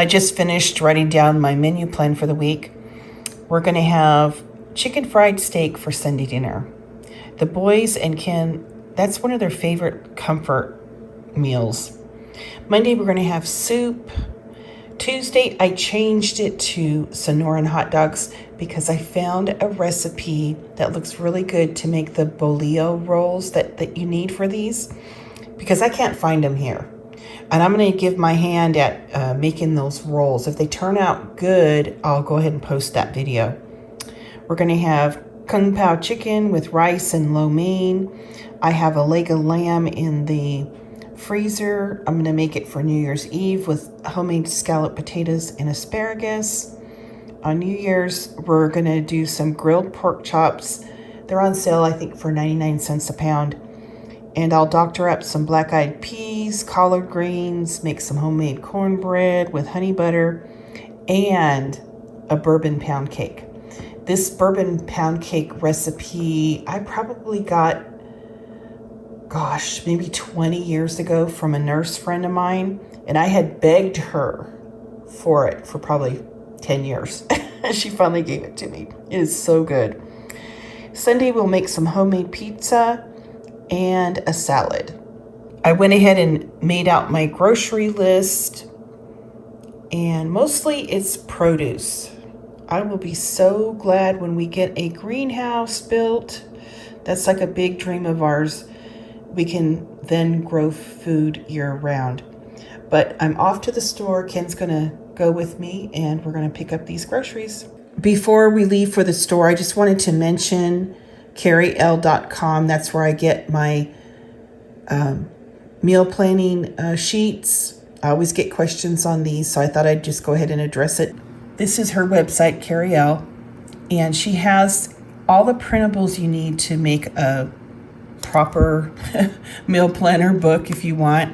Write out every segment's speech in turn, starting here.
I just finished writing down my menu plan for the week. We're going to have chicken fried steak for Sunday dinner. The boys and Ken, that's one of their favorite comfort meals. Monday, we're going to have soup. Tuesday, I changed it to Sonoran hot dogs because I found a recipe that looks really good to make the bolillo rolls that you need for these, because I can't find them here. And I'm going to give my hand at making those rolls. If they turn out good, I'll go ahead and post that video. We're going to have kung pao chicken with rice and lo mein. I have a leg of lamb in the freezer. I'm going to make it for New Year's Eve with homemade scalloped potatoes and asparagus. On New Year's, we're going to do some grilled pork chops. They're on sale, I think, for 99 cents a pound. And I'll doctor up some black-eyed peas, collard greens, make some homemade cornbread with honey butter, and a bourbon pound cake. This bourbon pound cake recipe, I probably got, maybe 20 years ago from a nurse friend of mine, and I had begged her for it for probably 10 years. She finally gave it to me. It is so good. Sunday, we'll make some homemade pizza and a salad. I went ahead and made out my grocery list, and mostly it's produce. I will be so glad when we get a greenhouse built. That's like a big dream of ours. We can then grow food year round. But I'm off to the store. Ken's gonna go with me and we're gonna pick up these groceries. Before we leave for the store, I just wanted to mention CarrieL.com. That's where I get my meal planning sheets. I always get questions on these, so I thought I'd just go ahead and address it. This is her website, CarrieL, and she has all the printables you need to make a proper meal planner book if you want.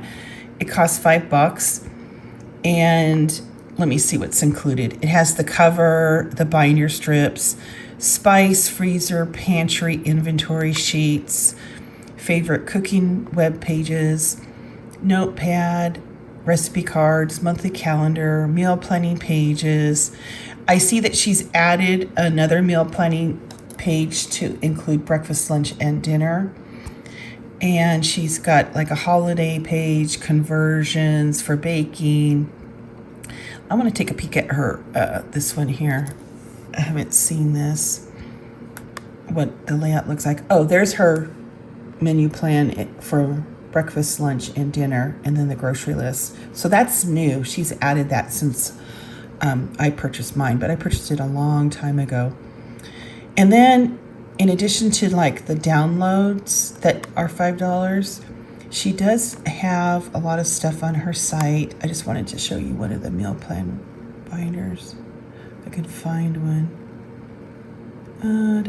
It costs $5, and let me see what's included. It has the cover, the binder strips, spice, freezer, pantry, inventory sheets, favorite cooking web pages, notepad, recipe cards, monthly calendar, meal planning pages. I see that she's added another meal planning page to include breakfast, lunch, and dinner. And she's got like a holiday page, conversions for baking. I'm going to take a peek at her, this one here. I haven't seen this, what the layout looks like. Oh, there's her menu plan for breakfast, lunch, and dinner, and then the grocery list. So that's new. She's added that since I purchased mine, but I purchased it a long time ago. And then in addition to like the downloads that are $5, she does have a lot of stuff on her site. I just wanted to show you one of the meal plan binders. If I could find one. Oh,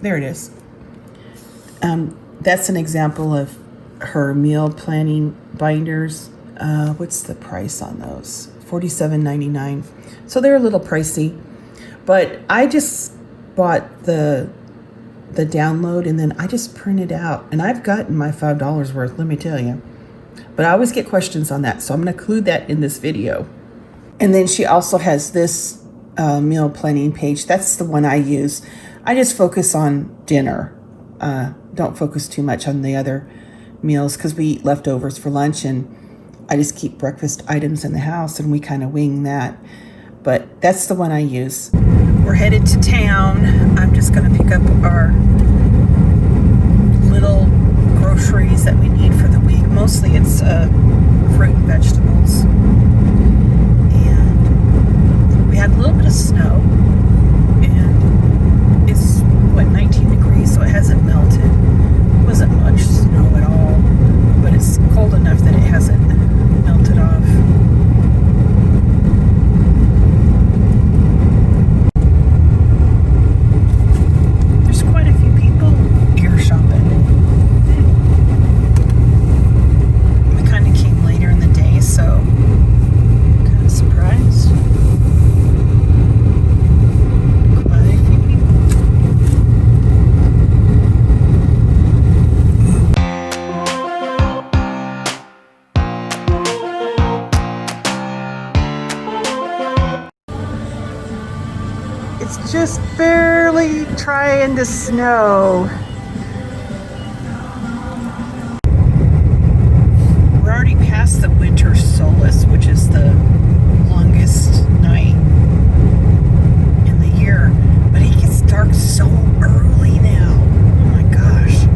there it is. That's an example of her meal planning binders. What's the price on those? $47.99. So they're a little pricey, but I just bought the download and then I just printed out, and I've gotten my $5 worth, let me tell you. But I always get questions on that, so I'm going to include that in this video. And then she also has this meal planning page. That's the one I use. I just focus on dinner. Don't focus too much on the other meals because we eat leftovers for lunch, and I just keep breakfast items in the house and we kind of wing that. But that's the one I use. We're headed to town. I'm just going to pick up our little groceries that we need for the week. Mostly it's fruit and vegetables. And we had a little bit of snow, and it's 19 degrees, so it hasn't melted. It wasn't much snow at all, but it's cold enough that it hasn't melted off. There's quite a few people here shopping. We kind of came later in the day, so I'm kind of surprised. just barely trying to snow. We're already past the winter solstice, which is the longest night in the year, but it gets dark so early now. Oh my gosh.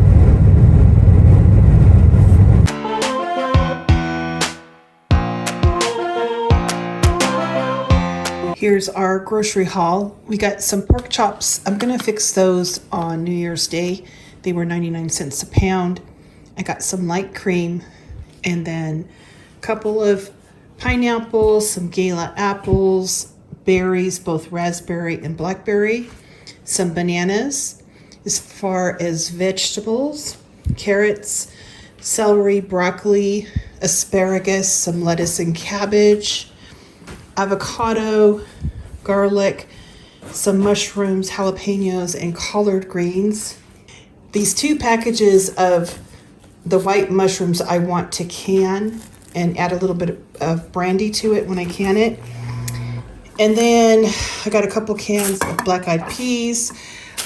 Here's our grocery haul. We got some pork chops. I'm gonna fix those on New Year's Day. They were 99 cents a pound. I got some light cream and then a couple of pineapples, some gala apples, berries, both raspberry and blackberry, some bananas. As far as vegetables, carrots, celery, broccoli, asparagus, some lettuce and cabbage, avocado, garlic, some mushrooms, jalapenos, and collard greens. These 2 packages of the white mushrooms I want to can and add a little bit of brandy to it when I can it. And then I got a couple cans of black-eyed peas.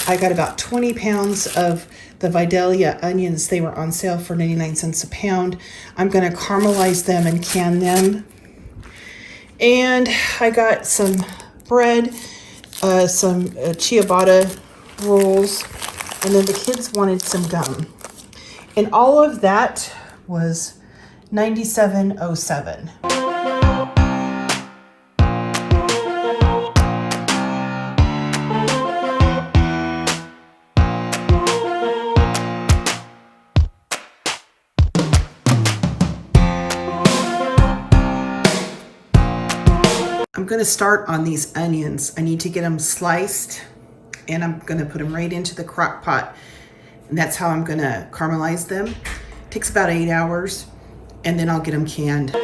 I got about 20 pounds of the Vidalia onions. They were on sale for 99 cents a pound. I'm gonna caramelize them and can them. And I got some bread, some ciabatta rolls, and then the kids wanted some gum. And all of that was $97.07. I'm gonna start on these onions. I need to get them sliced and I'm gonna put them right into the crock pot. And that's how I'm gonna caramelize them. It takes about 8 hours and then I'll get them canned.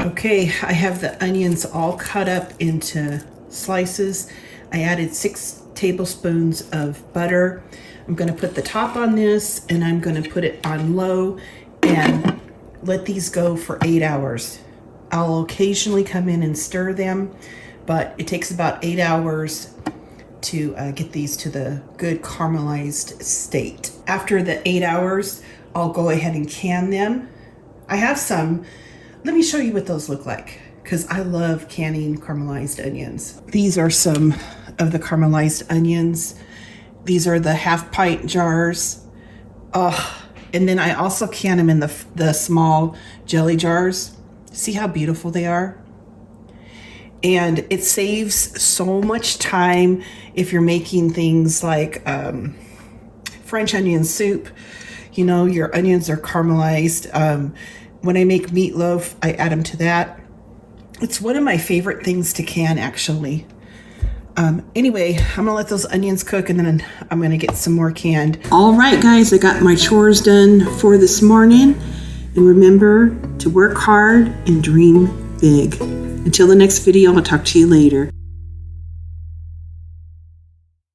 Okay, I have the onions all cut up into slices. I added 6 tablespoons of butter. I'm gonna put the top on this and I'm gonna put it on low and let these go for 8 hours. I'll occasionally come in and stir them, but it takes about 8 hours to get these to the good caramelized state. After the 8 hours, I'll go ahead and can them. I have some. Let me show you what those look like, because I love canning caramelized onions. These are some of the caramelized onions. These are the 1/2 pint jars. And then I also can them in the small jelly jars. See how beautiful they are? And it saves so much time if you're making things like French onion soup. You know, your onions are caramelized. When I make meatloaf, I add them to that. It's one of my favorite things to can, actually. Anyway, I'm gonna let those onions cook and then I'm gonna get some more canned. All right, guys, I got my chores done for this morning. And remember to work hard and dream big. Until the next video, I'll talk to you later.